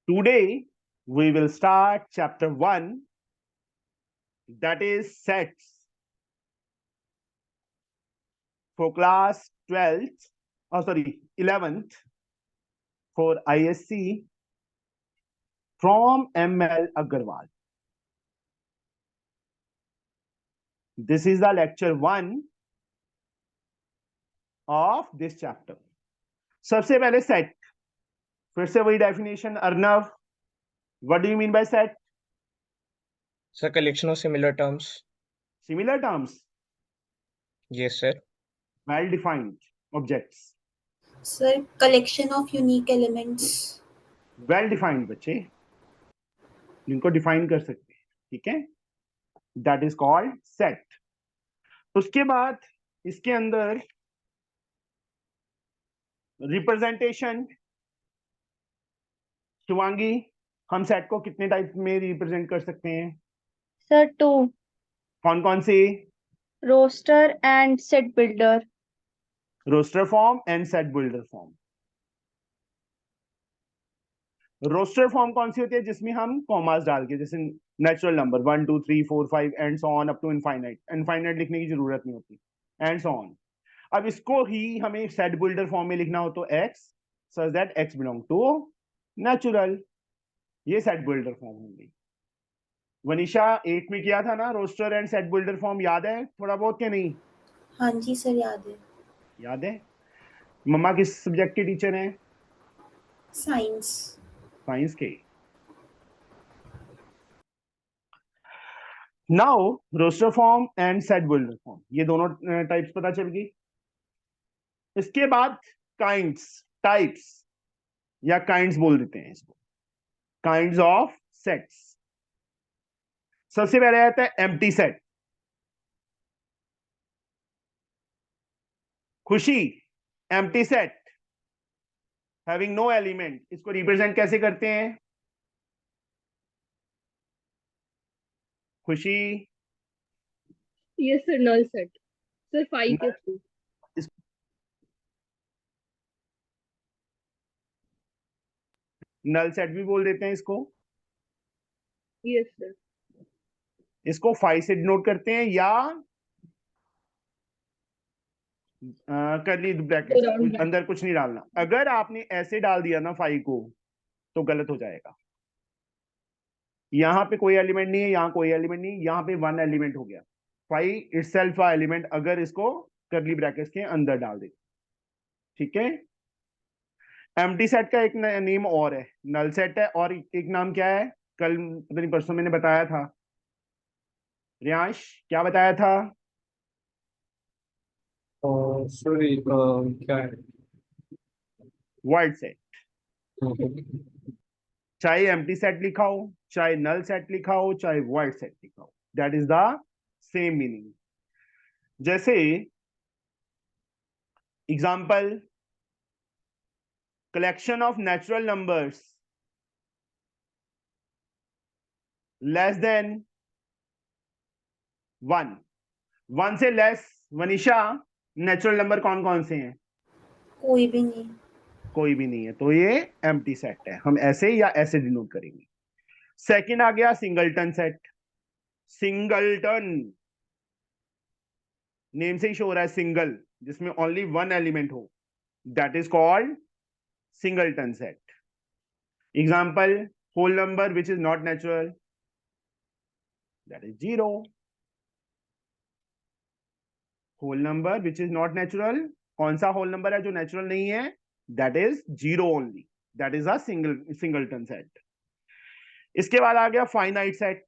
Today we will start chapter 1, that is sets, for class 12th, 11th, for ISC from ML Agarwal. This is the lecture 1 of this chapter. सबसे पहले set, फिर से वही definition. Arnav, what do you mean by set? Sir, collection of similar terms. Similar terms, Yes, sir. well defined objects. Sir, collection of unique elements. Well defined बच्चे, जिनको define कर सकते हैं, ठीक है? That is called set. उसके बाद इसके अंदर रिप्रेजेंटेशन. शिवांगी, हम सेट को कितने टाइप में रिप्रेजेंट कर सकते हैं? Sir, 2. कौन कौन सी? Roster and set builder. Roster form and set builder form. Roster form कौन सी होती है? जिसमें हम कॉमास डाल के, जैसे natural number 1 2 3 4 5 and so on up to infinite. Infinite लिखने की जरूरत नहीं होती, एंड सो ऑन. अब इसको ही हमें सेट बिल्डर फॉर्म में लिखना हो तो x such that x belong to natural. ये सेट बिल्डर फॉर्म होंगी. वनीशा 8 में किया था ना roster and set builder form, याद है थोड़ा बहुत के नहीं? हाँ जी सर, याद है. याद है. मम्मा किस सब्जेक्ट के टीचर हैं? साइंस. साइंस के. Now roster form and set builder form, ये दोनों टाइप्स पता चल गई. इसके बाद काइंड्स, टाइप्स या काइंड्स बोल देते हैं इसको, काइंड्स ऑफ सेट्स. सबसे पहले आता है empty set. Khushi, empty set having no element, इसको रिप्रेजेंट कैसे करते हैं? खुशी. Yes, sir, null set. Sir, 5 के through. नल सेट भी बोल देते हैं इसको. Yes, sir. इसको 5 से डिनोट करते हैं या करली ब्रैकेट, Around अंदर कुछ नहीं डालना. अगर आपने ऐसे डाल दिया ना 5 को तो गलत हो जाएगा. यहाँ पे कोई एलिमेंट नहीं है, यहाँ कोई एलिमेंट नहीं, यहाँ पे 1 एलिमेंट हो गया. 5 इटसेल्फ अ एलिमेंट अगर इसको करली ब्रैकेट्स के अंदर डाल दे. ठीक है. एम्प्टी सेट का एक नेम और है, नल सेट है, और एक नाम क्या है? कल पता नहीं परसों मैंने बताया था. रियांश क्या बताया था? सॉरी, क्या है? Word set. चाहे एम्प्टी सेट लिखा हो, चाहे नल सेट लिखा हो, चाहे वर्ड सेट लिखा हो, that is the same meaning. जैसे example, collection of natural numbers less than 1. 1 से लेस, वनीशा, नेचुरल नंबर कौन कौन से हैं? कोई भी नहीं. कोई भी नहीं है, तो ये एम्प्टी सेट है. हम ऐसे या ऐसे डिनोट करेंगे. सेकंड आ गया सिंगलटन सेट. सिंगलटन नेम से ही शो हो रहा है सिंगल, जिसमें ओनली 1 एलिमेंट हो, that is called singleton set. Example, whole number which is not natural, that is 0. whole number which is not natural, कौन सा whole number है जो natural नहीं है? that is 0 only, that is a singleton set. इसके बाद आ गया finite set.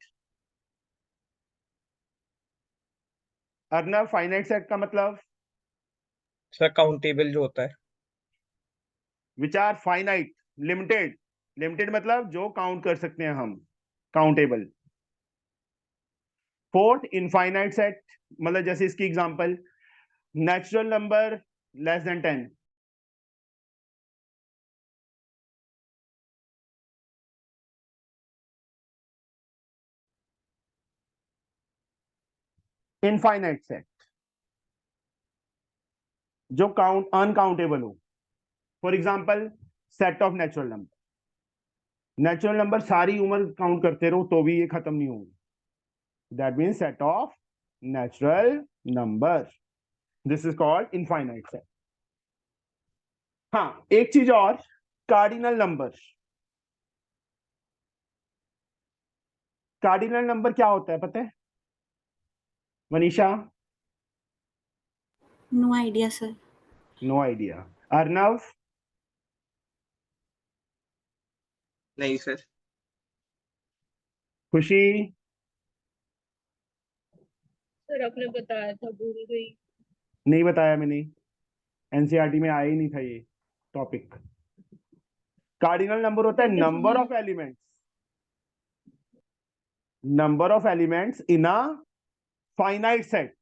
Arnav, finite set का मतलब? Sir, countable जो होता है. which are finite, limited. limited मतलब जो काउंट कर सकते हैं हम, काउंटेबल. फोर्थ, इनफाइनाइट सेट, मतलब जैसे इसकी example, natural number less than 10. Infinite set जो अनकाउंटेबल हो. For example, set of natural number. Natural number सारी उम्र काउंट करते रहो तो भी ये खत्म नहीं होंगे। That means set of natural number, this is called infinite set. हाँ, एक चीज और, कार्डिनल नंबर। कार्डिनल नंबर क्या होता है पता है Manisha? No idea, sir. No idea. Arnav? नहीं सर। खुशी? सर आपने बताया था, भूल गई। नहीं बताया मैंने, एनसीईआरटी में आया ही नहीं था ये टॉपिक। कार्डिनल नंबर होता है number of elements, number of elements in a finite set.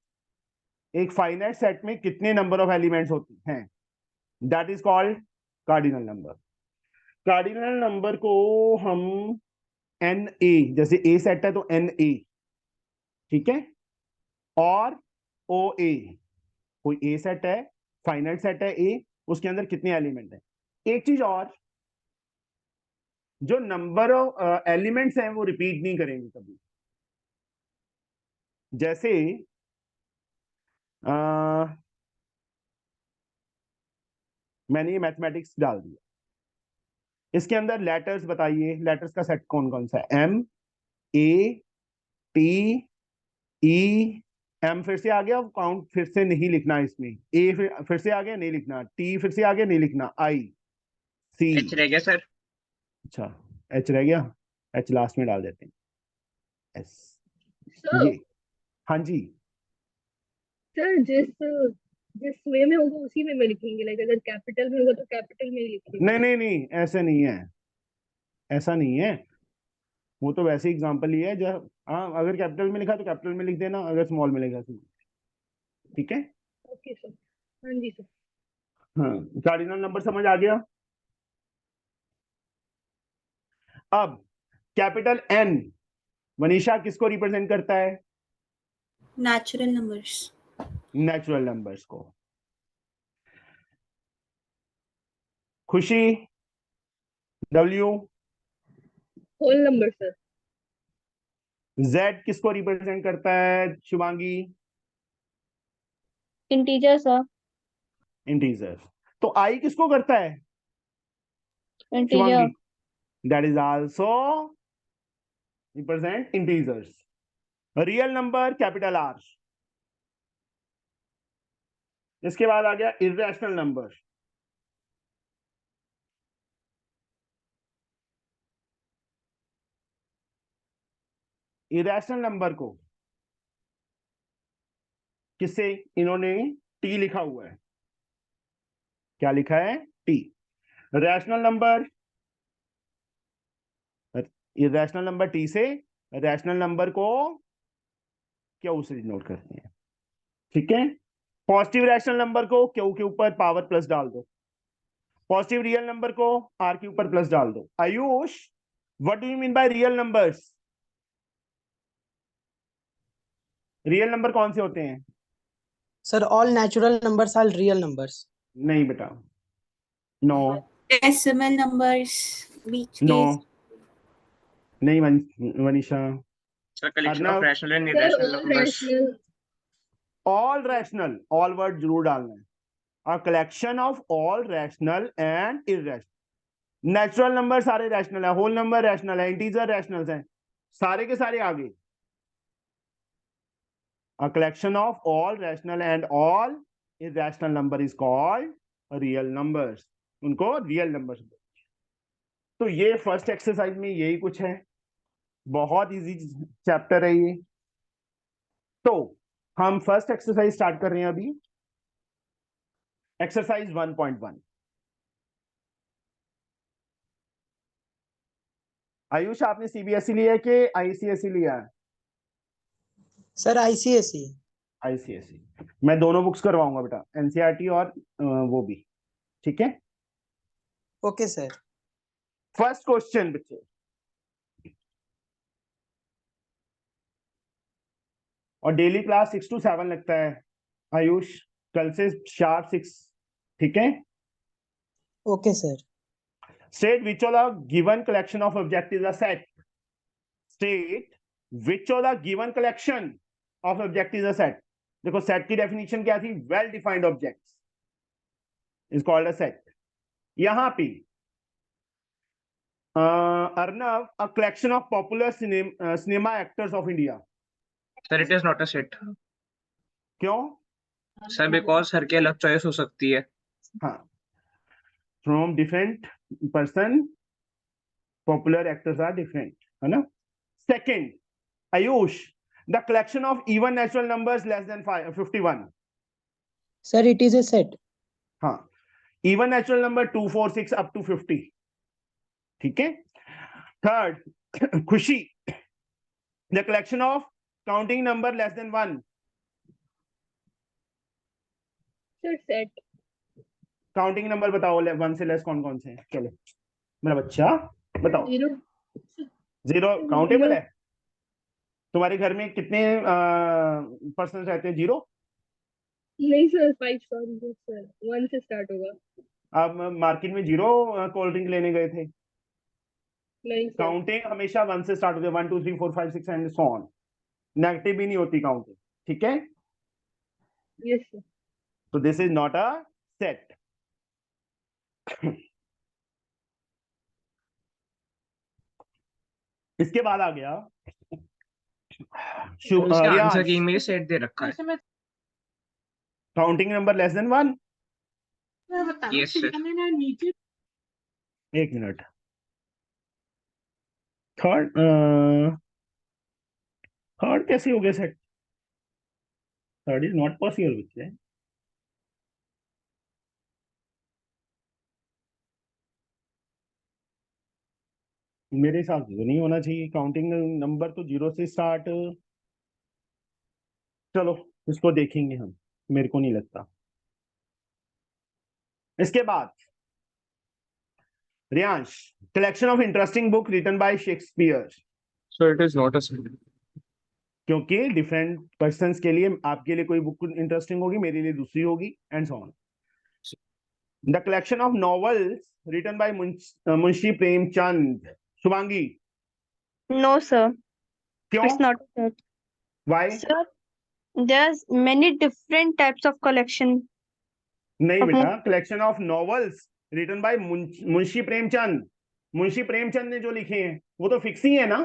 एक फाइनाइट सेट में कितने नंबर ऑफ एलिमेंट्स होते हैं, that is called cardinal number. Cardinal number को हम एन ए, जैसे ए सेट है तो एन ए, ठीक है, और ओ ए, कोई ए सेट है, फाइनाइट सेट है ए, उसके अंदर कितने एलिमेंट है। एक चीज और, जो नंबर ऑफ एलिमेंट्स हैं वो रिपीट नहीं करेंगे कभी। जैसे मैंने ये मैथमेटिक्स डाल दिया, इसके अंदर लेटर्स बताइए, लेटर्स का सेट कौन कौन सा है? एम, ए, टी, ई, एम फिर से आ गया, काउंट फिर से नहीं लिखना इसमें, ए फिर से आ गया नहीं लिखना, टी फिर से आ गया नहीं लिखना, आई, सी। एच रह गया सर। अच्छा, एच रह गया, एच लास्ट में डाल देते हैं, एस। सर ये, हाँ जी, सर जिस जिस वे में होगा उसी में लिखेंगे, लाइक अगर कैपिटल में होगा तो कैपिटल में ही लिखेंगे। नहीं नहीं नहीं, ऐसे नहीं है, ऐसा नहीं है, वो तो वैसे एग्जांपल ही है। जब हाँ, अगर कैपिटल में लिखा तो कैपिटल में लिख देना, अगर स्मॉल में लिखा तो, ठीक है। Okay sir. हाँ जी सर। हाँ, कार्डिनल नंबर समझ आ गया। अब कैपिटल एन मनीषा किसको रिप्रेजेंट करता है? Natural numbers. नेचुरल नंबर्स को। Khushi? W? Whole number sir. Z किसको रिप्रेजेंट करता है शिवांगी? Integer sir. इंटीजर। तो आई किसको करता है integer. Shivangi? That is also represent integers. Real number capital R. इसके बाद आ गया इर्रेशनल नंबर। इरेशनल नंबर को किससे इन्होंने टी लिखा हुआ है, क्या लिखा है? T. Rational number, irrational number T से, रैशनल नंबर को क्यू से डिनोट करते हैं, ठीक है। पॉजिटिव रैशनल नंबर को क्यू के ऊपर पावर प्लस डाल दो, पॉजिटिव रियल नंबर को आर के ऊपर प्लस डाल दो। Ayush, what do you mean by real numbers? Real number कौन से होते हैं? Sir, all natural numbers are real numbers. नहीं बेटा, no Decimal numbers, which no, case नहीं Manisha. Sir collection Arnav? Of rational and sir irrational all numbers. Rational. All rational, all word जरूर डालना है। A collection of all rational and irrational. Natural number सारे rational है, whole number rational है, integer rationals हैं, सारे के सारे आगे। A collection of all rational and all irrational number is called real numbers, उनको रियल नंबर्स। तो ये फर्स्ट एक्सरसाइज में यही कुछ है, बहुत इजी चैप्टर है ये। तो हम फर्स्ट एक्सरसाइज स्टार्ट कर रहे हैं अभी, एक्सरसाइज 1.1। आयुष, आपने सीबीएसई लिया है कि आईसीएसई लिया है? Sir, ICSE. आईसीएसई। मैं दोनों बुक्स करवाऊंगा बेटा, एनसीईआरटी और वो भी, ठीक है। Okay, sir. फर्स्ट क्वेश्चन बच्चे, और डेली क्लास 6 to 7 लगता है आयुष, कल से शार्प 6, ठीक है। Okay, sir. State which of the given collection of objects is a set. State which of the given collection of objects is a set. देखो set की डेफिनेशन क्या थी? Well defined objects is called a set. यहां पे Arnav, a collection of popular cinema actors of India. Sir it is not a set. क्यों? Sir because sir की अलग choice हो सकती है. हाँ, from different person popular actors are different, है ना. Second, Ayush, the collection of even natural numbers less than 51. Sir, it is a set. हाँ, even natural number 2, 4, 6 up to 50. ठीक है. Third, Khushi, the collection of counting number less than 1. Sir, set. Counting number बताओ 1 से less कौन कौन से हैं? चलो मेरा बच्चा बताओ. 0. 0 काउंटेबल है? तुम्हारे घर में कितने पर्सन रहते हैं? 0. नहीं सर, 5 सॉरी सर, 1 से स्टार्ट होगा. आप मार्केट में 0 कोल्ड ड्रिंक लेने गए थे? नहीं सर. काउंटिंग हमेशा 1 से स्टार्ट होती है. 1 2 3 4 5 6 एंड सो ऑन. नेगेटिव भी नहीं होती काउंटिंग. ठीक है. Yes sir. तो this is not a set. इसके बाद आ गया इसके आंसर की में सेट दे रखा है. Counting number less than 1. Yes sir. एक मिनट. थर्ड कैसे हो गया set? Third is not possible बच्चे. मेरे हिसाब से तो नहीं होना चाहिए. काउंटिंग नंबर तो 0 से स्टार्ट. चलो इसको देखेंगे हम, मेरे को नहीं लगता. इसके बाद Riyansh, collection of interesting book written by Shakespeare. So it is not a set. क्योंकि डिफरेंट पर्सन्स के लिए आपके लिए कोई बुक इंटरेस्टिंग होगी, मेरे लिए दूसरी होगी, and so on. The collection of novels written by Munshi Premchand. Shubhangi, No, sir. क्यों? It's not a set. Why? Sir, there's many different types of collection. नहीं Okay. बेटा, collection of novels written by Munshi Premchand. Munshi Premchand ने जो लिखे हैं वो तो फिक्स ही है ना.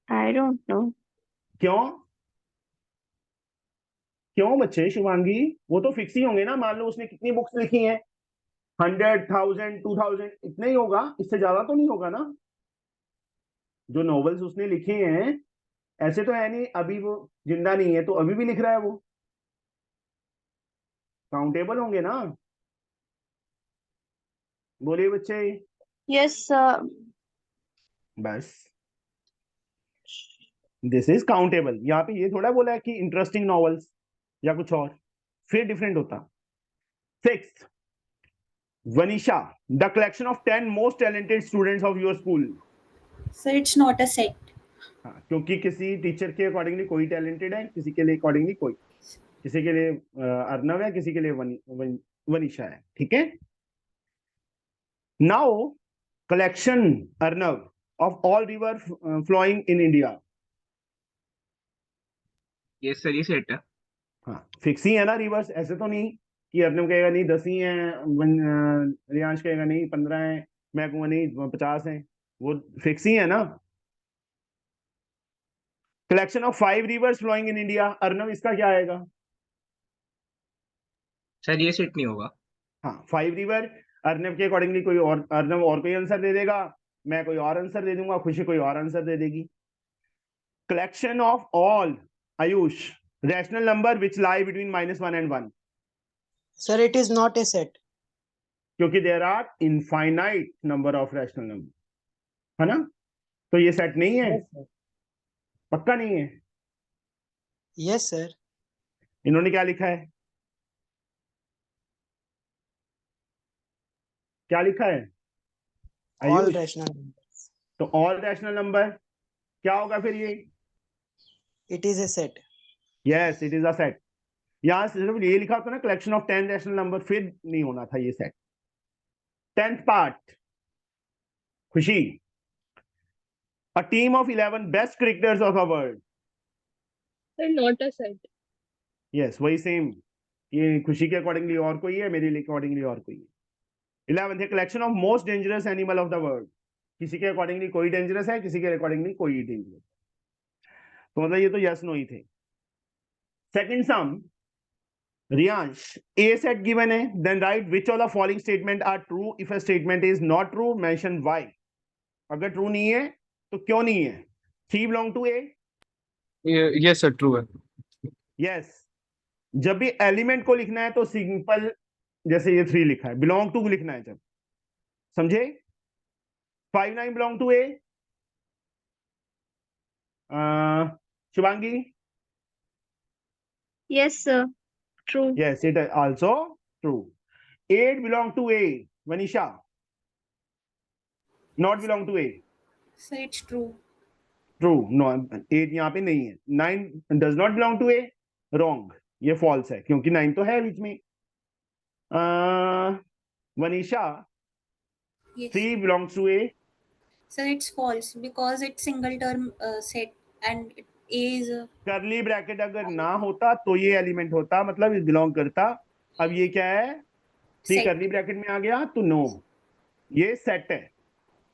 I don't know. क्यों? क्यों बच्चे? शुभांगी, वो तो फिक्स ही होंगे ना. मान लो उसने कितनी बुक्स लिखी हैं? 100, 1000, 2000, इतना ही होगा, इससे ज्यादा तो नहीं होगा ना. जो नॉवेल्स उसने लिखे हैं ऐसे तो है नहीं अभी वो जिंदा नहीं है तो अभी भी लिख रहा है वो. काउंटेबल होंगे ना. बोलिए बच्चे. Yes, sir. बस दिस इज काउंटेबल. यहाँ पे ये थोड़ा बोला है कि इंटरेस्टिंग नॉवेल्स या कुछ और, फिर डिफरेंट होता. 6th, Vanisha, the collection of 10 most talented students of your school. So it's not a set. हाँ, क्योंकि किसी टीचर के अकॉर्डिंगली कोई टैलेंटेड है, किसी के लिए अकॉर्डिंगली कोई. किसी के लिए अर्नव है, किसी के लिए वनीशा है. ठीक है. Now collection Arnav of all river flowing in India. Yes sir ये सेट है. हाँ, फिक्स ही है ना रिवर्स. ऐसे तो नहीं कि अर्नव कहेगा नहीं 10 ही हैं, रियांश कहेगा नहीं 15 हैं, मैं कहूँगा नहीं 50 हैं. वो फिक्स ही है ना. Collection of 5 rivers flowing in India. Arnav इसका क्या आएगा? सर ये सेट नहीं होगा. हाँ, 5 रिवर. अर्नव के अकॉर्डिंगली कोई और, अर्नव और कोई आंसर दे देगा, मैं कोई और आंसर दे दूंगा, खुशी कोई और आंसर दे देगी. Collection of all Ayush rational number which lie between -1 and 1. Sir, it is not a set. क्योंकि there are infinite number of rational number, है ना. तो ये सेट नहीं है. पक्का नहीं है. Yes, sir. इन्होंने क्या लिखा है? क्या लिखा है? All Ayush, rational numbers. तो ऑल रैशनल नंबर क्या होगा फिर ये? It is a set. Yes, it is a set. यहाँ सिर्फ ये लिखा होता ना कलेक्शन ऑफ 10 रैशनल नंबर, फिर नहीं होना था ये set. 10th part. Khushi. A team of 11 best cricketers of the world. Sir, not a set. Yes, वही सेम. ये खुशी के अकॉर्डिंगली और कोई है, मेरे लिए अकॉर्डिंगली और कोई है. 11th है collection of most dangerous animal of the world. किसी के अकॉर्डिंगली कोई डेंजरस है, किसी के अकॉर्डिंगली कोई डेंजरस. तो मतलब ये तो यस नो ही थे. Second some, Riyansh, A set given है, then write which of the following statement are true. If a statement is not true, mention why. अगर true नहीं है तो क्यों नहीं है? 3 belong to A. Yes, sir, true है. Yes. जब भी एलिमेंट को लिखना है तो सिंपल जैसे ये 3 लिखा है, बिलोंग टू लिखना है. जब समझे 5 9 belong to A. Shubhangi. Yes, sir. True. Yes, it is also true. 8 belong to A. Vanisha. Not belong to A. Sir, it's true. True. No, 8 यहाँ पे नहीं है. 9 does not belong to A. Wrong. ये false है क्योंकि 9 तो है बीच में. Vanisha. Yes. 3 belongs to A. Sir, it's false because it's single term set and A is करली ब्रैकेट अगर ना होता तो ये एलिमेंट होता, मतलब ये बिलोंग करता. अब ये क्या है? 3 set. करली ब्रैकेट में आ गया तो नो. ये सेट है.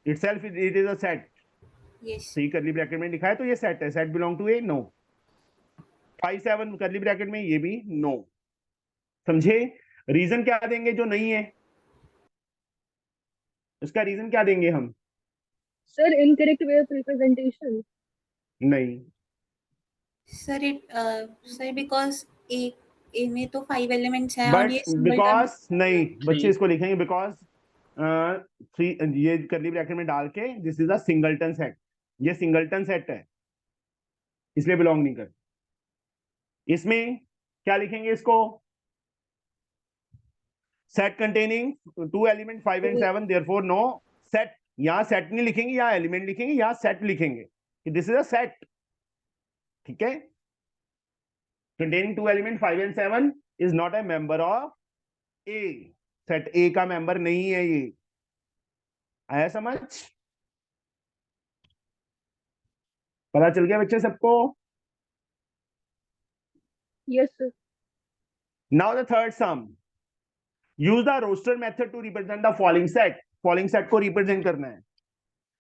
itself it is a set. Yes. 3 करली ब्रैकेट में लिखा है तो ये सेट है. Set belong to A. No. 5 7 करली ब्रैकेट में ये भी नो. समझे? रीजन क्या देंगे जो नहीं है? इसका रीजन क्या देंगे हम? Sir, incorrect way of representation. नहीं. Sir, sir, because A में तो 5 elements हैं और बट ये single term. बिकॉज नहीं, बच्चे Three. इसको लिखेंगे बिकॉज 3 ये करली ब्रैकेट में डाल के this is a singleton set. ये सिंगलटन सेट है इसलिए बिलोंग नहीं करता. इसमें क्या लिखेंगे इसको? Set containing 2 element 5 and 7, therefore no set. यहाँ सेट नहीं लिखेंगे, यहाँ एलिमेंट लिखेंगे, यहाँ सेट लिखेंगे कि दिस इज अ सेट. ठीक है? containing 2 element 5 and 7 is not a member of A. Set A का मेंबर नहीं है ये. आया समझ? पता चल गया बच्चे सबको? Yes, sir. Now the third sum. Use the roster method to represent the following set. Following set को represent करना है.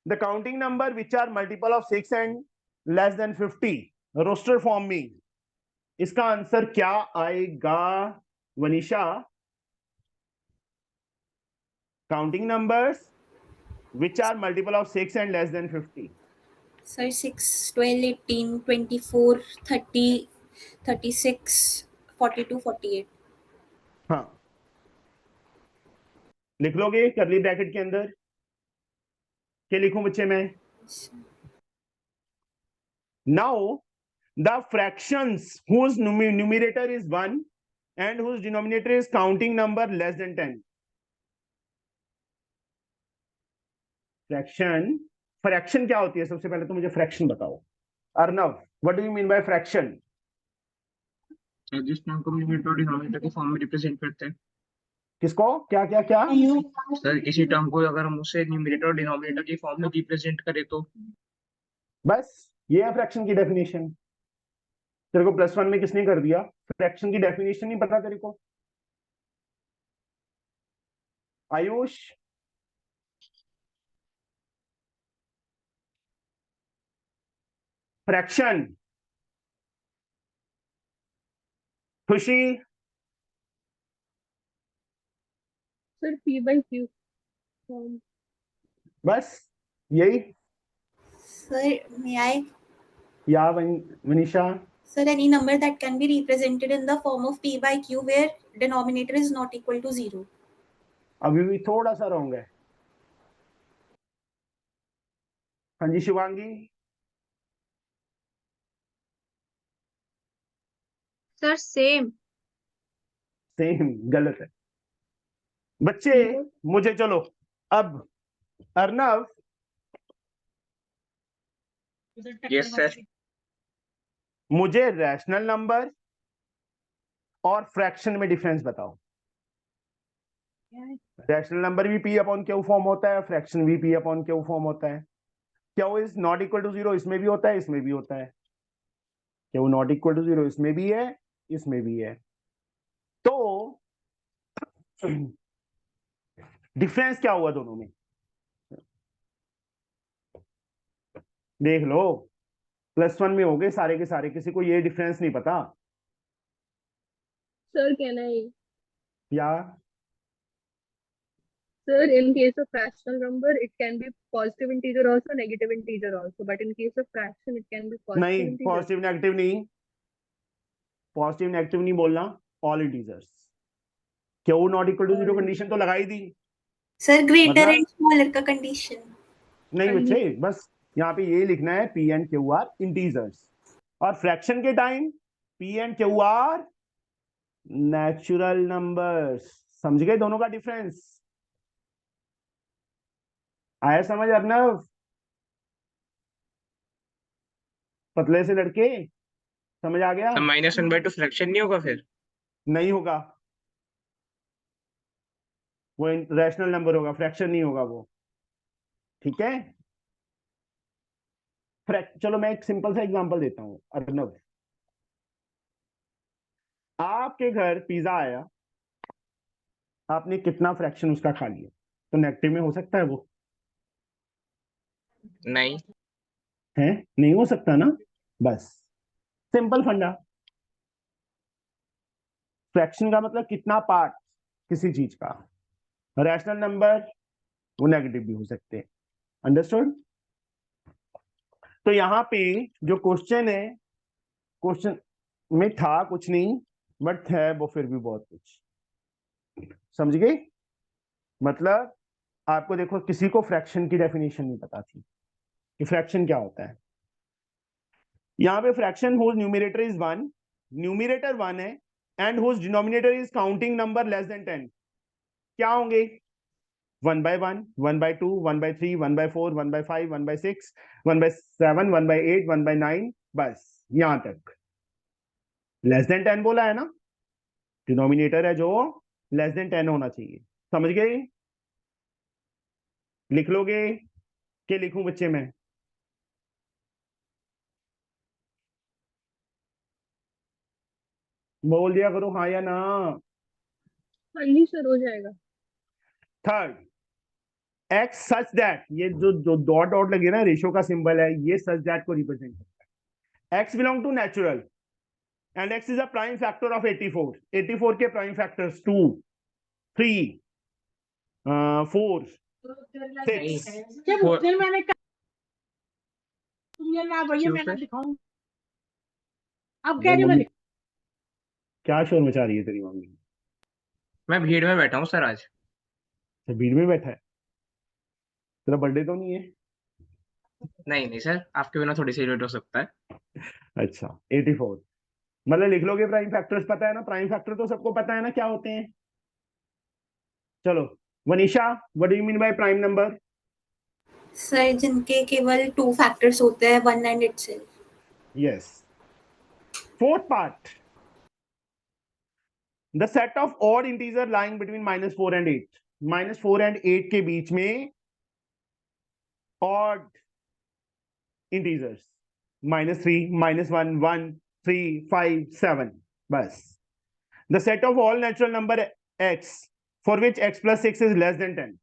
The counting number which are multiple of 6 and less than 50. Roster form में. इसका आंसर क्या आएगा वनिशा? Counting numbers which are multiple of 6 and less than 50. Sir, 6, 12, 18, 24, 30, 36, 42, 48. हाँ, लिख लोगे करली ब्रैकेट के अंदर? क्या लिखूं बच्चे मैं? Now the fractions whose numerator is 1 and whose denominator is counting number less than 10. Fraction क्या होती है? सबसे पहले तो मुझे फ्रैक्शन बताओ. Arnav, what do you mean by fraction? जिस टर्म को न्यूमरेटर और डिनोमिनेटर के फॉर्म में रिप्रेजेंट करते हैं. किसको? क्या क्या क्या? सर किसी टर्म को अगर हम उसे न्यूमरेटर और डिनोमिनेटर के फॉर्म में रिप्रेजेंट करें तो बस ये है फ्रैक्शन की डेफिनेशन. तेरे को +1 में किसने कर दिया? फ्रैक्शन की डेफिनेशन नहीं पता तेरे को? आयुष, फ्रैक्शन. खुशी, Sir, P by Q. बस यही. Sir, may I? या Manisha. Sir, any number that can be represented in the form of P by Q where denominator is not equal to 0. अभी भी थोड़ा सा रॉन्ग है. हाँ जी शिवांगी. Sir, same. सेम गलत है बच्चे. मुझे चलो अब अर्नव, यस सर. मुझे रैशनल नंबर और फ्रैक्शन में डिफरेंस बताओ. रैशनल नंबर भी p अपॉन क्यू फॉर्म होता है, फ्रैक्शन भी p अपॉन क्यू फॉर्म होता है। Q is not equal to 0 इसमें भी होता है, इसमें भी होता है। क्यू नॉट इक्वल टू 0 इसमें भी है, इसमें भी है। तो डिफरेंस क्या हुआ दोनों में, देख लो। +1 में हो गए सारे के सारे, किसी को ये डिफरेंस नहीं पता सर कहना है या? sir, in case of fractional number, it can be positive integer also, negative integer also. But in case of fraction, it can be positive नहीं, integer. पॉजिटिव नेगेटिव नहीं, पॉजिटिव नेगेटिव नहीं बोलना, all integers. Q not equal to 0 condition तो लगाई दी। Sir greater मतलब- and smaller का condition. नहीं बच्चे, बस यहाँ पे ये लिखना है p and q are integers, और फ्रैक्शन के time p and q are natural numbers. समझ गए दोनों का डिफरेंस? आया समझ अर्नव? पतले से लड़के, समझ आ गया? तो -1/2 फ्रैक्शन नहीं होगा फिर? नहीं होगा, वो रैशनल नंबर होगा, फ्रैक्शन नहीं होगा वो। ठीक है, चलो मैं एक सिंपल सा एग्जांपल देता हूं अर्नव। आपके घर पिज्जा आया, आपने कितना फ्रैक्शन उसका खा लिया, तो नेगेटिव में हो सकता है वो? नहीं। है, नहीं हो सकता ना। बस सिंपल फंडा। फ्रैक्शन का मतलब कितना पार्ट किसी चीज का, रैशनल नंबर वो नेगेटिव भी हो सकते हैं। अंडरस्टूड? तो यहाँ पे जो क्वेश्चन है, क्वेश्चन में था कुछ नहीं, बट है वो फिर भी बहुत कुछ। समझ गए? मतलब आपको देखो, किसी को फ्रैक्शन की डेफिनेशन नहीं पता थी कि फ्रैक्शन क्या होता है। यहाँ पे fraction whose numerator is 1, numerator 1 है, and whose denominator is counting number less than 10। क्या होंगे? 1/1, 1/2, 1/3, 1/4, 1/5, 1/6, 1/7, 1/8, 1/9, बस यहां तक। लेस देन 10 बोला है ना, डिनोमिनेटर है जो लेस देन 10 होना चाहिए। समझ गए? लिख लोगे कि लिखूं बच्चे में? बोल दिया करो हाँ या ना। हाँ जी सर, हो जाएगा। थर्ड, x सच दैट, ये जो जो डॉट डॉट लगे ना, रेशियो का सिंबल है, ये सच दैट को रिप्रेजेंट करता है। x belong to natural and x is a prime factor of 84। 84 के प्राइम फैक्टर्स 2, 3, 4, 6। क्यों सर? अब क्या बोले? क्या शोर मचा रही है तेरी मम्मी? मैं भीड़ में बैठा हूँ सर आज। तो भीड़ में बैठा है, तेरा बर्थडे तो नहीं है? नहीं नहीं सर, आपके बिना थोड़ी सी लेट हो सकता है। अच्छा, 84 मतलब लिख लोगे। प्राइम फैक्टर्स पता है ना, प्राइम फैक्टर तो सबको पता है ना क्या होते हैं। चलो Vanisha, what do you mean by prime number? Sir जिनके केवल 2 फैक्टर्स होते हैं, 1 and itself. Yes. Fourth part, the set of odd integer lying between -4 and 8। -4 and 8 के बीच में ऑड इंटीजर्स, -3, -1, 1, 3, 5, 7, बस। The set of all natural number x for which x + 6 is less than 10।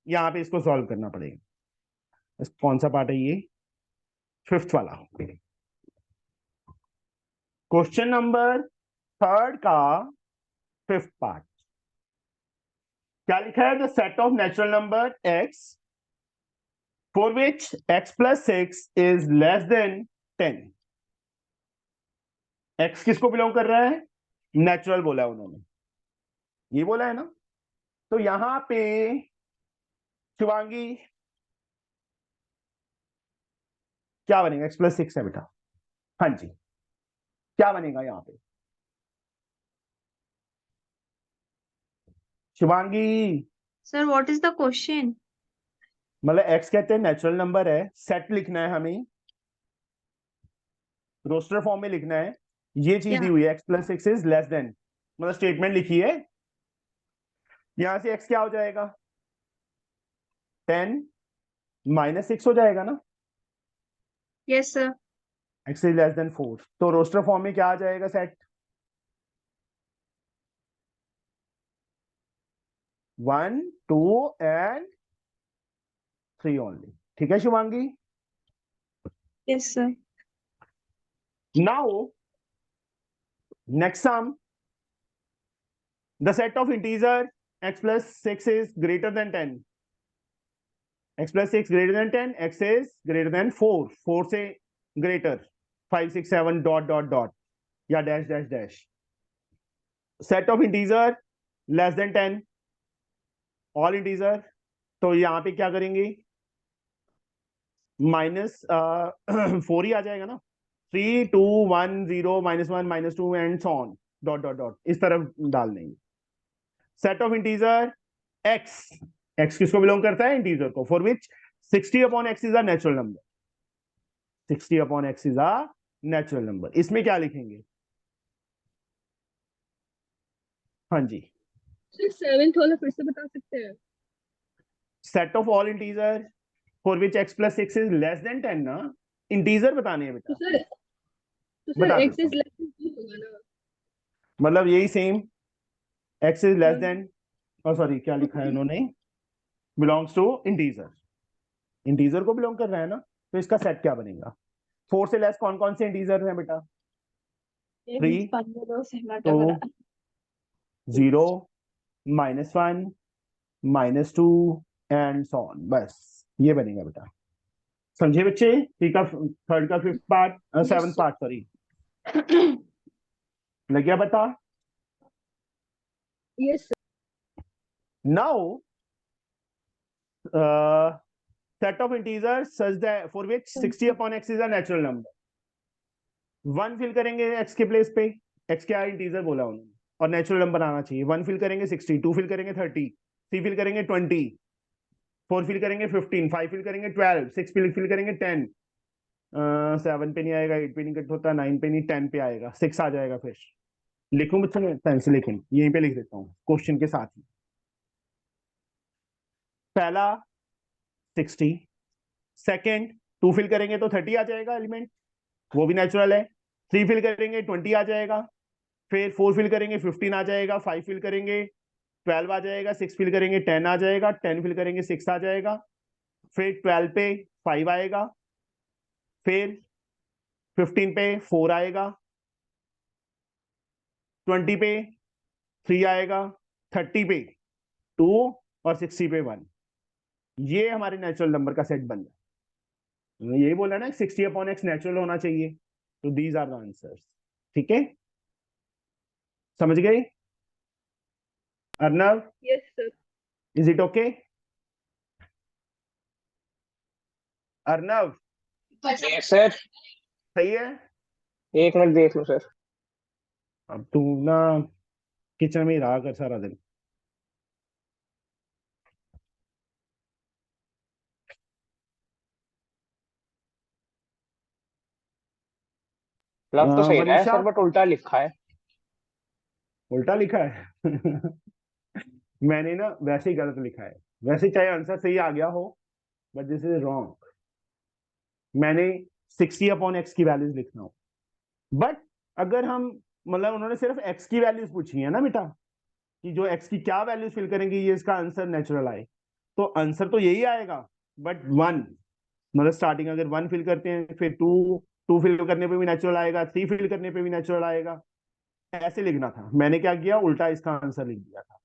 यहां पे इसको सॉल्व करना पड़ेगा। कौन सा पार्ट है ये? 5th वाला। क्वेश्चन नंबर 3 का 5th पार्ट क्या लिखा है? The set of natural number x for which x + 6 is less than 10। x किसको बिलोंग कर रहा है? नेचुरल बोला है उन्होंने, ये बोला है ना। तो यहां पे शिवांगी क्या बनेगा? x + 6 है बेटा। हाँ जी, क्या बनेगा यहां पे Shivangi? Sir, what is the question? मतलब x कहते हैं नेचुरल नंबर है, सेट लिखना है हमें, रोस्टर फॉर्म में लिखना है। ये चीज दी Yeah. हुई है x + 6 इज लेस देन, मतलब स्टेटमेंट लिखी है यहां से x क्या हो जाएगा, 10 -6 हो जाएगा ना, Yes, sir. x is less then 4। तो रोस्टर फॉर्म में क्या आ जाएगा सेट, 1 2 एंड 3 ओनली। ठीक है Shivangi. Yes, sir. Now, next sum, the set of integer x plus 6 is greater than 10. X plus 6 greater than 10, x is greater than 4, 4 से greater, 5 6 7 dot dot dot या dash dash dash. Set of integer less than 10, all integer, तो यहाँ पे क्या करेंगे, minus 4 ही आ जाएगा ना, 3 2 1 0 -1 -2 and so on dot dot dot इस तरफ डाल देंगे। Set of integer x, x किसको बिलोंग करता है, इंटीजर को, for which 60 upon x is a natural number, 60 upon x is a natural number. इसमें क्या लिखेंगे, हाँ जी, सर सेवेंथ वाला फिर से बता सकते हैं? Set of all integer for which x plus 6 is less than 10 ना, इंटीजर बताने हैं बेटा, तो बता सर देता एक्स इज हूँ। लेस देन होगा ना? मतलब यही सेम, x इज लेस हाँ। देन, और सॉरी क्या लिखा है इन्होंने, बिलोंग्स टू इंटीजर, इंटीजर को बिलोंग कर रहा है ना, तो इसका सेट क्या बनेगा, 4 से लेस कौन कौन से इंटीजर हैं बेटा, 3 2 0 -1 -2 एंड सो ऑन, बस ये बनेगा बेटा। समझे बच्चे, ठीक है, थर्ड का fifth part, seventh part sorry, लग गया बता। Yes sir. Now set of integers such that for which 60 upon x is a natural number, 1 fill करेंगे x के प्लेस पे, x क्या इंटीजर बोला उन्होंने और नेचुरल नंबर आना चाहिए, 1 फिल करेंगे 60, 2 फिल करेंगे 30, 3 फिल करेंगे 20, 4 फिल करेंगे 15, 5 फिल करेंगे 12, 6 फिल करेंगे 10, 7 पे नहीं आएगा, 8 पे नहीं कट होता, 9 पे नहीं, 10 पे आएगा, 6 आ जाएगा। फिर लिखूं बच्चों में पेंसिल, लेकिन यहीं पे लिख देता हूँ क्वेश्चन के साथ ही। पहला 60, सेकेंड 2 फिल करेंगे तो 30 आ जाएगा एलिमेंट, वो भी नेचुरल है, 3 फिल करेंगे 20 आ जाएगा, फिर 4 फिल करेंगे 15 आ जाएगा, 5 फिल करेंगे 12 आ जाएगा, 6 फिल करेंगे 10 आ जाएगा, 10 फिल करेंगे 6 आ जाएगा, फिर 12 पे 5 आएगा, फिर 15 पे 4 आएगा, 20 पे 3 आएगा, 30 पे 2 और 60 पे 1। ये हमारे नेचुरल नंबर का सेट बन गया। यही बोला ना 60 अपॉन एक्स नेचुरल होना चाहिए, तो दीज आर द आंसर्स। ठीक है, समझ गए Arnav, yes sir. Is it okay Arnav, yes sir. सही है। एक मिनट देख लो सर। अब तू ना किचन में ही रहा कर सारा दिन। लग तो सही रहा है मनीषा, सर, बट उल्टा लिखा है। उल्टा लिखा है मैंने ना वैसे ही गलत लिखा है, वैसे चाहे आंसर सही आ गया हो, बट दिस इज रॉन्ग। मैंने 60 अपॉन एक्स की वैल्यूज लिखना हो, बट अगर हम मतलब उन्होंने सिर्फ एक्स की वैल्यूज पूछी है ना बेटा, कि जो एक्स की क्या वैल्यूज फिल करेंगे ये इसका आंसर नेचुरल आए, तो आंसर तो यही आएगा, बट 1 मतलब स्टार्टिंग अगर 1 फिल करते हैं, फिर 2 फिल करने पे भी नेचुरल आएगा, 3 फिल करने पे भी नेचुरल आएगा, ऐसे लिखना था। मैंने क्या किया, उल्टा इसका आंसर लिख दिया था,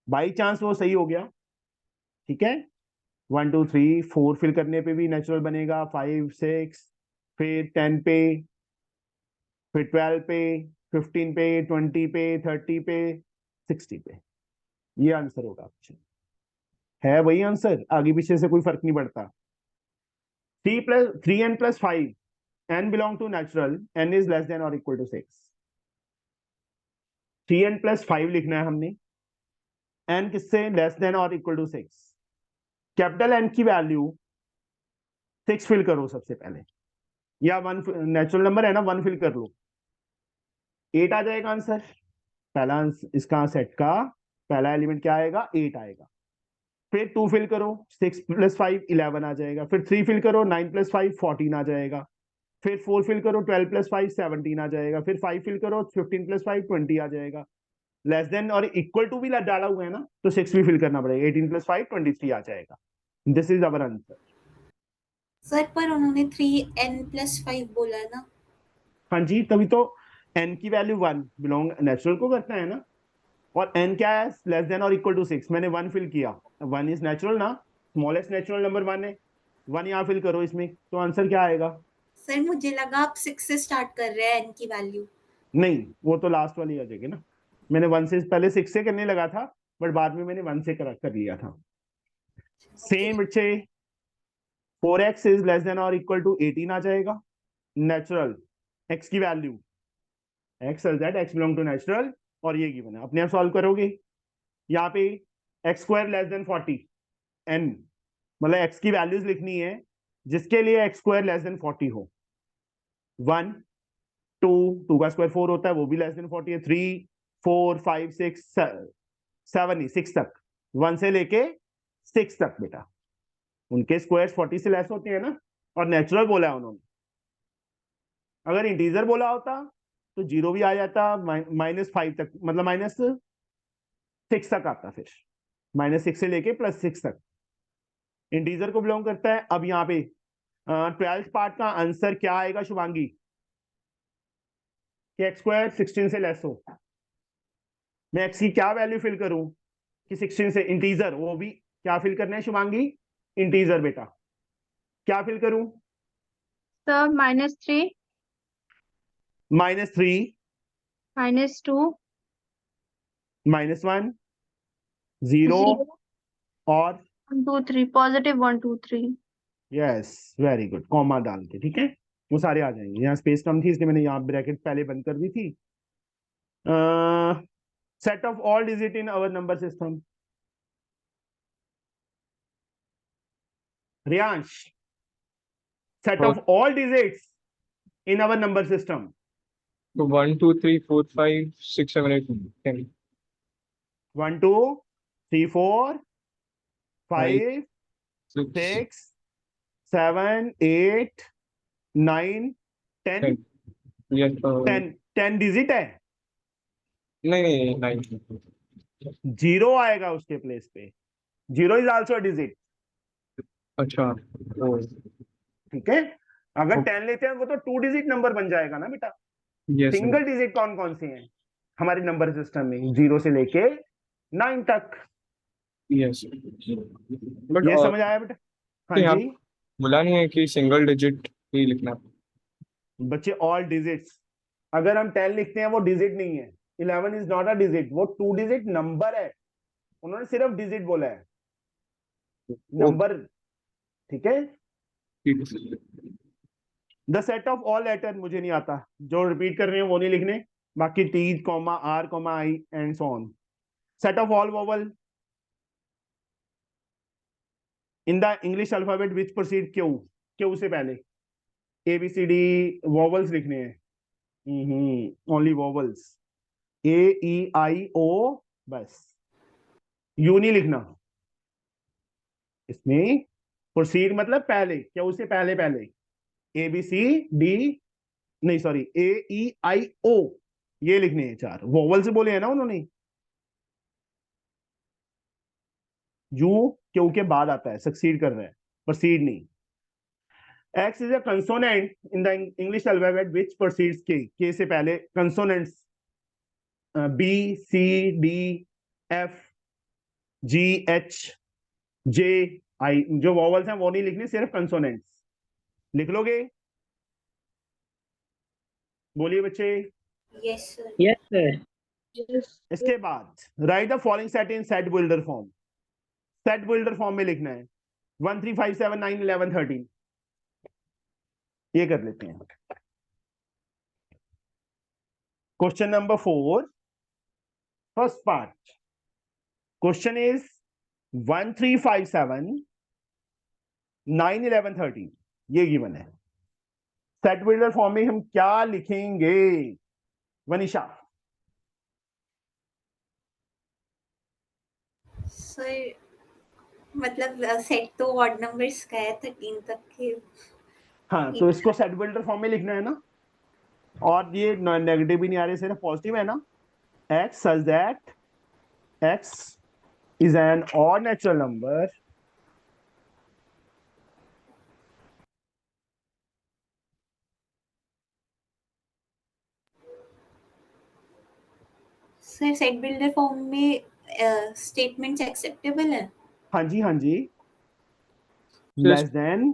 बाई चांस वो सही हो गया। ठीक है, 1 2 3 4 फिल करने पे भी नेचुरल बनेगा, 5 6 फिर 10 पे, फिर 12 पे, 15 पे, 20 पे, 30 पे, 60 पे, ये आंसर होगा ऑप्शन है, वही आंसर, आगे पीछे से कोई फर्क नहीं पड़ता। 3n plus 5, n belong to natural, n is less than or equal to 6, 3n plus 5 लिखना है हमने, n किससे लेस देन और इक्वल टू 6, कैपिटल n की वैल्यू 6 फिल करो सबसे पहले, या 1 नेचुरल नंबर है ना, 1 फिल कर लो, 8 आ जाएगा आंसर, पहला इसका सेट का पहला एलिमेंट क्या आएगा, 8 आएगा। फिर 2 फिल करो, 6 + 5 11 आ जाएगा। फिर 3 फिल करो, 9 + 5 14 आ जाएगा। फिर 4 फिल करो, 12 + 5 17 आ जाएगा। फिर 5 फिल करो, 15 + 5 20 आ जाएगा। लेस देन और इक्वल टू भी डाला हुआ है ना, तो 6 भी फिल करना पड़ेगा। 18 + 5 23 आ जाएगा। This is our answer. Sir पर उन्होंने 3n+5 बोला ना। हाँ जी, तभी तो n की वैल्यू 1 बिलोंग नेचुरल को करता है ना, और n क्या है, लेस देन और इक्वल टू 6। मैंने 1 फिल किया, 1 इज नेचुरल ना, स्मॉलेस्ट नेचुरल नंबर 1 है। 1 यहाँ फिल करो इसमें, तो आंसर क्या आएगा? सर मुझे लगा आप 6 से स्टार्ट कर रहे हैं n की वैल्यू। नहीं, वो तो लास्ट वाली आ जाएगी ना। मैंने 1 से पहले 6 से करने लगा था, बट बाद में मैंने 1 से कर लिया था। सेम बच्चे, 4x इज लेस देन और इक्वल टू 18 आ जाएगा। नेचुरल x की value, x is that x belong to natural, और ये गिवन है, अपने आप सॉल्व करोगे। यहाँ पे x² लेस देन 40, n मतलब x की वैल्यूज लिखनी है जिसके लिए x² लेस देन 40 हो। 1 2 का स्क्वायर 4 होता है, वो भी लेस देन 40 है। 3 4 5 6 7 ही 6 तक, 1 से लेके 6 तक बेटा, उनके स्क्वायर्स 40 से लेस होते हैं ना, और नेचुरल बोला है उन्होंने। अगर इंटीजर बोला होता तो 0 भी आ जाता, -5 तक, मतलब -6 तक आता, फिर -6 से लेके +6 तक इंटीजर को बिलोंग करता है। अब यहाँ पे 12th पार्ट का आंसर क्या आएगा शुभांगी, कि x² 16 से लेस हो। मैं x की क्या वैल्यू फिल करूं कि 16 से, इंटीजर, वो भी क्या फिल करना है शुभांगी, इंटीजर बेटा। क्या फिल करूं? Sir, -3, -3 -2, -1 0 0, और 1, 2, 3, positive 1, 2, 3. Yes, very good, comma डाल के, ठीक है, वो सारे आ जाएंगे। यहाँ स्पेस कम थी इसलिए मैंने यहाँ ब्रैकेट पहले बंद कर दी थी। Set of all digit in our number system, Riyansh, set of all digits in our number system. So 1, 2, 3, 4, 5, 6, 7, 8, 10. 1 2 3 4 5 6, 6 7 8 9 10 yes, 10 digit है। नहीं 9. जीरो आएगा उसके प्लेस पे, 0 इज आल्सो डिजिट, अच्छा, ओ, ठीक है। अगर Okay. 10 लेते हैं वो तो 2 डिजिट नंबर बन जाएगा ना बेटा। yes, sir. सिंगल डिजिट कौन कौन से हैं हमारे नंबर सिस्टम में, 0 से लेके 9 तक। yes. But ये समझ आया बेटा? हाँ यहाँ जी बोला नहीं है कि सिंगल डिजिट ही लिखना। बच्चे, ऑल डिजिट्स। अगर हम 10 लिखते हैं वो डिजिट नहीं है, 11 इज नॉट अ डिजिट, वो 2 डिजिट नंबर है। उन्होंने सिर्फ डिजिट बोला है, नंबर, ठीक है। The set of all letter मुझे नहीं आता, जो रिपीट कर रहे हैं वो नहीं लिखने, बाकी T comma R comma I and so on. Set of all vowel in the English alphabet which proceed Q, Q से पहले A B C D vowels लिखने हैं, ओनली वोवल्स, ए ई आई ओ, बस यू नहीं लिखना इसमें। प्रोसीड मतलब पहले, क्यू से पहले पहले, ए बी सी डी, नहीं सॉरी, ए ई आई ओ, ये लिखने हैं 4 वोवल से बोले हैं ना उन्होंने। यू क्यू के बाद आता है, सक्सीड कर रहा है, प्रोसीड नहीं। X is a consonant in the English alphabet which precedes K. K से पहले consonants B, C, D, F, G, H, J, I, जो vowels हैं वो नहीं लिखनी, सिर्फ consonants लिख लोगे? बोलिए बच्चे। Yes sir. Yes, sir. इसके बाद right the following set in set builder form. Set builder form में लिखना है 1 3 5 7 9 11 13। ये कर लेते हैं। Question number 4, first part. Question is 1 3 5 7 9 11 13, ये गिवन है। सेट बिल्डर फॉर्म में हम क्या लिखेंगे वनिशा? सर मतलब सेट तो ऑड नंबर्स का है 13 तक के। हाँ, तो इसको सेट बिल्डर फॉर्म में लिखना है ना, और ये नेगेटिव भी नहीं आ रहे, सिर्फ पॉजिटिव है ना। x such that x is an odd natural number sir set builder form में स्टेटमेंट्स एक्सेप्टेबल है? हाँ जी, हाँ जी, So लेस देन,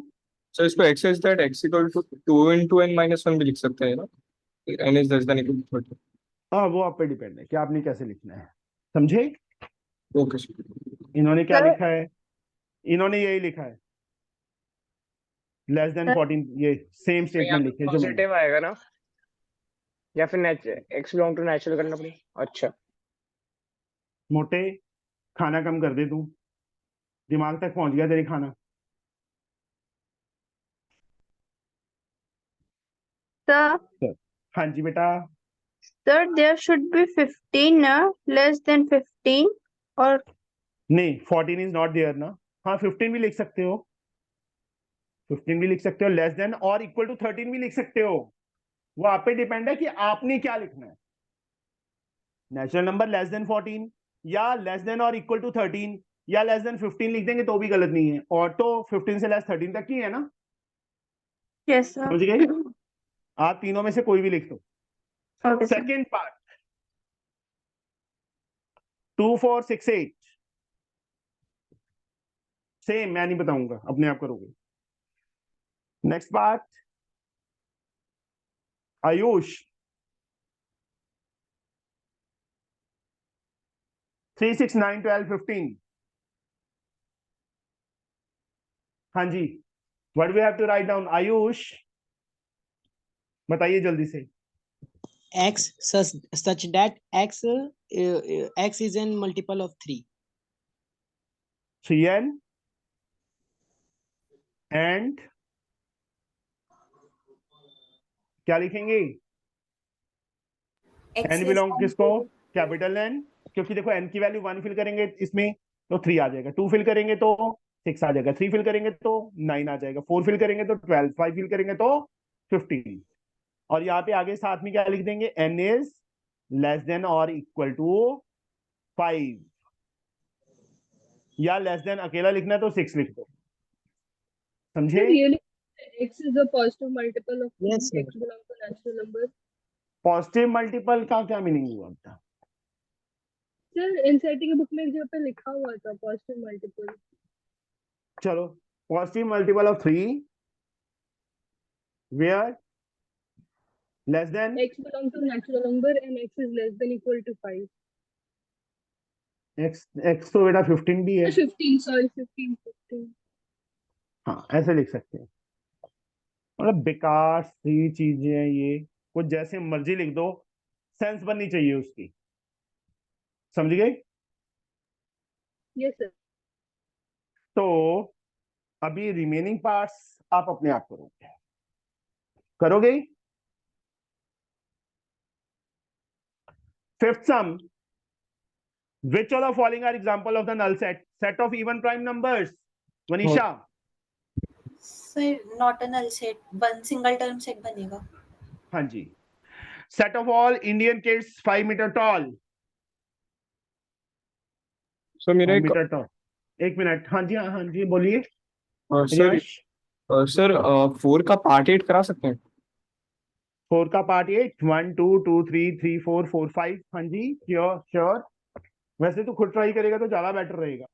so इसको x is that x equal to 2 into n minus 1 भी लिख सकते हैं ना, n is less than equal to 30. हाँ वो आप पे डिपेंड है कि आपने कैसे लिखना है, समझे। Okay, sir. इन्होंने क्या Sir- लिखा है, इन्होंने यही लिखा है, लेस देन Sir- 14, ये सेम स्टेटमेंट लिखे जो मैंने। पॉजिटिव आएगा ना, या फिर एक्स बिलोंग टू नेचुरल करना पड़ेगा? अच्छा, मोटे, खाना कम कर दे तू, दिमाग तक पहुंच गया तेरे खाना। Sir, हाँ जी बेटा, sir, there should be 15, less than 15, or नहीं 14 इज नॉट देयर ना, हाँ 15 भी लिख सकते हो, 15 भी लिख सकते हो, लेस देन और इक्वल टू 13 भी लिख सकते हो, वो आप पे डिपेंड है कि आपने क्या लिखना है। नेचुरल नंबर लेस देन 14 या लेस देन और इक्वल टू 13 या लेस देन 15 लिख देंगे तो भी गलत नहीं है, और तो 15 से लेस 13 तक ही है ना, yes, sir. समझ गए। आप तीनों में से कोई भी लिख दो। Okay, sir. Second part 2 4 6 8, same, मैं नहीं बताऊंगा, अपने आप करोगे। नेक्स्ट पार्ट आयुष 3 6 9 12 15, हाँ जी, what we have to write down, Ayush बताइए जल्दी से। X such that x is a multiple of 3. 3n and क्या लिखेंगे, n बिलोंग किसको, कैपिटल N, क्योंकि देखो n की वैल्यू 1 फिल करेंगे इसमें तो 3 आ जाएगा, 2 फिल करेंगे तो 6 आ जाएगा, 3 फिल करेंगे तो 9 आ जाएगा, 4 फिल करेंगे तो 12, 5 फिल करेंगे तो 15, और यहाँ पे आगे साथ में क्या लिख देंगे, n इज लेस देन और इक्वल टू 5, या लेस देन अकेला लिखना है तो 6 लिख दो, समझे। Really, x is a positive multiple of Yes, sir. x belongs to natural number. Positive multiple का क्या मीनिंग हुआ बेटा, सर एनसीईआरटी की बुक में एक जगह पे लिखा हुआ था पॉजिटिव मल्टीपल। चलो, positive multiple of 3 where less than x belongs to natural number and x is less than equal to 5. x तो बेटा 15 भी है, 15, sorry, 15. हाँ ऐसे लिख सकते हैं, मतलब बेकार सी चीजें हैं ये, कुछ जैसे मर्जी लिख दो, सेंस बननी चाहिए उसकी, समझ गए। Yes, sir. तो अभी रिमेनिंग पार्ट्स आप अपने आप करोगे। Fifth some, which of the following are example of the null set of even prime numbers, वनीशा। Sir not a null set, one single term set बनेगा। हाँ जी, set of all Indian kids 5 meter tall, So मेरा 5 एक meter tall, एक minute, हाँ जी, हाँ जी बोलिए sir यश। Sir 4 का पार्ट 8 करा सकते हैं? 4 का पार्ट 8, 1 2 2 3 3 4 4 5, हाँ जी श्योर श्योर, वैसे तो खुद ट्राई करेगा तो ज्यादा बेटर रहेगा।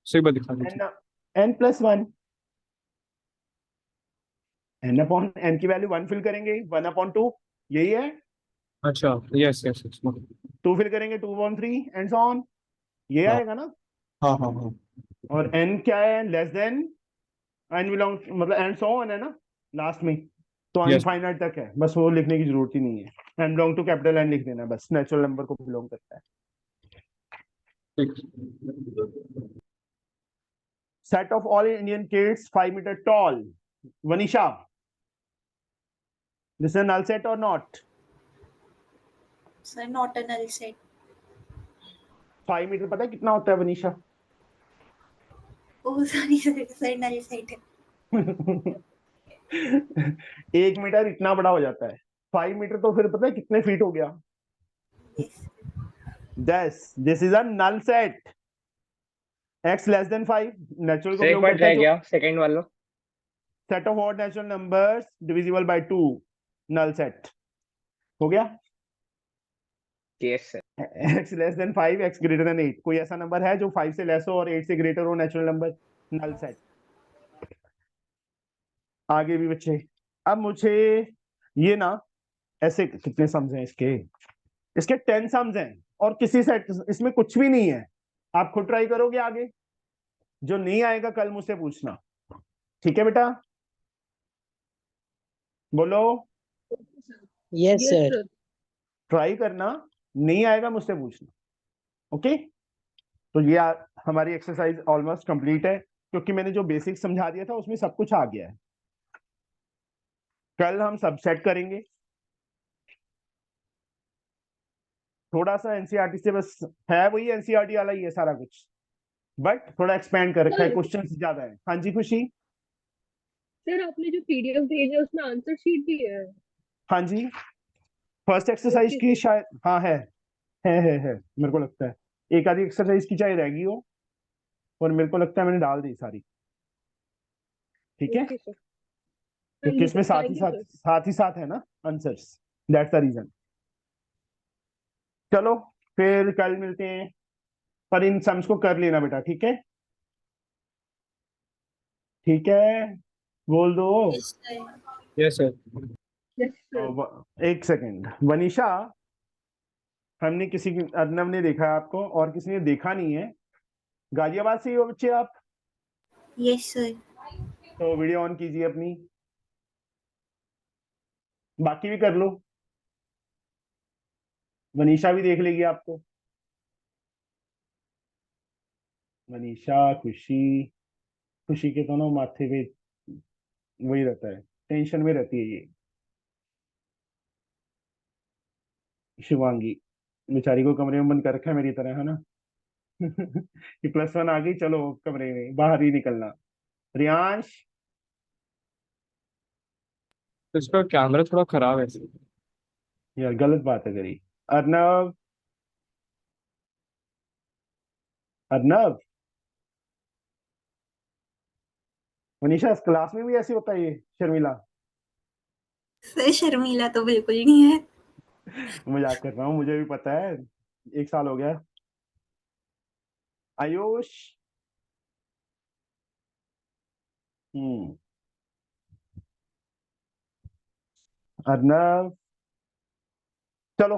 सही बात दिखा दीजिए। n plus 1, n upon n की वैल्यू 1 फिल करेंगे 1 अपॉन 2, यही है, अच्छा, यस यस यस, 2 फिल करेंगे 2 अपॉन 3 एंड सो ऑन, ये हाँ। आएगा ना। हाँ हाँ हाँ, और n क्या है, लेस देन, n बिलोंग मतलब एंड सो ऑन है ना लास्ट में, तो Yes. अनफाइनाइट तक है, बस वो लिखने की जरूरत ही नहीं है, n belong to capital N लिख देना बस, नेचुरल नंबर को बिलोंग करता है। ठीक। Set of all Indian kids 5 meter tall, Vanisha this is null set or not, sir not a null set. 5 metre पता है कितना होता है Vanisha? Oh, sorry, sir, null set है. 1 मीटर इतना बड़ा हो जाता है, 5 मीटर तो फिर पता है कितने फीट हो गया? Yes. This is a null set. x less than 5 natural को एक बिलोंग बार करता है ट्राई किया सेकंड वाला. Set of odd natural numbers divisible by 2, null set हो गया. Yes sir. x less than 5 x greater than 8, कोई ऐसा नंबर है जो 5 से लेस हो और 8 से ग्रेटर हो नेचुरल नंबर, नल सेट. आगे भी बच्चे, अब मुझे ये ना ऐसे कितने सम्स हैं इसके 10 सम्स हैं और किसी सेट इसमें कुछ भी नहीं है. आप खुद ट्राई करोगे आगे, जो नहीं आएगा कल मुझसे पूछना, ठीक है बेटा? बोलो. Yes, Yes, sir. sir. Try करना, नहीं आएगा मुझसे पूछना. ओके, तो ये हमारी एक्सरसाइज ऑलमोस्ट कंप्लीट है, क्योंकि मैंने जो बेसिक समझा दिया था उसमें सब कुछ आ गया है. कल हम सबसेट करेंगे. थोड़ा सा एनसीईआरटी से बस है, वही एनसीईआरटी वाला ही है सारा कुछ, बट थोड़ा एक्सपेंड कर रखा है, Sir. क्वेश्चंस ज्यादा है. हाँ जी खुशी. सर आपने जो पीडीएफ भेजा उसमें आंसर शीट भी है. हाँ जी, फर्स्ट एक्सरसाइज Okay, की शायद, हाँ है मेरे को लगता है एक आधी एक्सरसाइज की चाहे रहेगी हो, और मेरे को लगता है मैंने डाल दी सारी. ठीक है, okay, sir. हाँ क्योंकि जी इसमें सर, thank you, sir. साथ ही साथ है ना आंसर्स, दैट्स द रीजन. चलो फिर कल मिलते हैं, पर इन सम्स को कर लेना बेटा, ठीक है? ठीक है, बोल दो. Yes, sir. Yes sir. Yes, sir. एक सेकेंड वनीशा, हमने किसी की, अर्नव ने देखा है आपको और किसी ने देखा नहीं है. गाजियाबाद से ही हो बच्चे आप? Yes, sir. तो वीडियो ऑन कीजिए अपनी, बाकी भी कर लो, वनीशा भी देख लेगी आपको. वनीशा, खुशी के दोनों माथे पे वही रहता है, टेंशन में रहती है ये. शिवांगी बेचारी को कमरे में बंद कर रखा है मेरी तरह, है ना? कि +1 आ गई, चलो कमरे में बाहर ही निकलना. रियांश, तो इसका कैमरा थोड़ा खराब है. यार गलत बात है करी. अर्नव, अर्नव, मनीषा इस क्लास में भी ऐसे होता है ये शर्मिला? सर शर्मिला तो बिल्कुल नहीं है. मजाक कर रहा हूँ, मुझे भी पता है, 1 साल हो गया. आयुष, अर्नव, चलो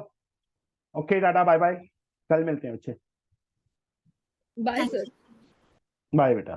ओके, टाटा बाय बाय, कल मिलते हैं बच्चे. Bye, sir. बाय बेटा.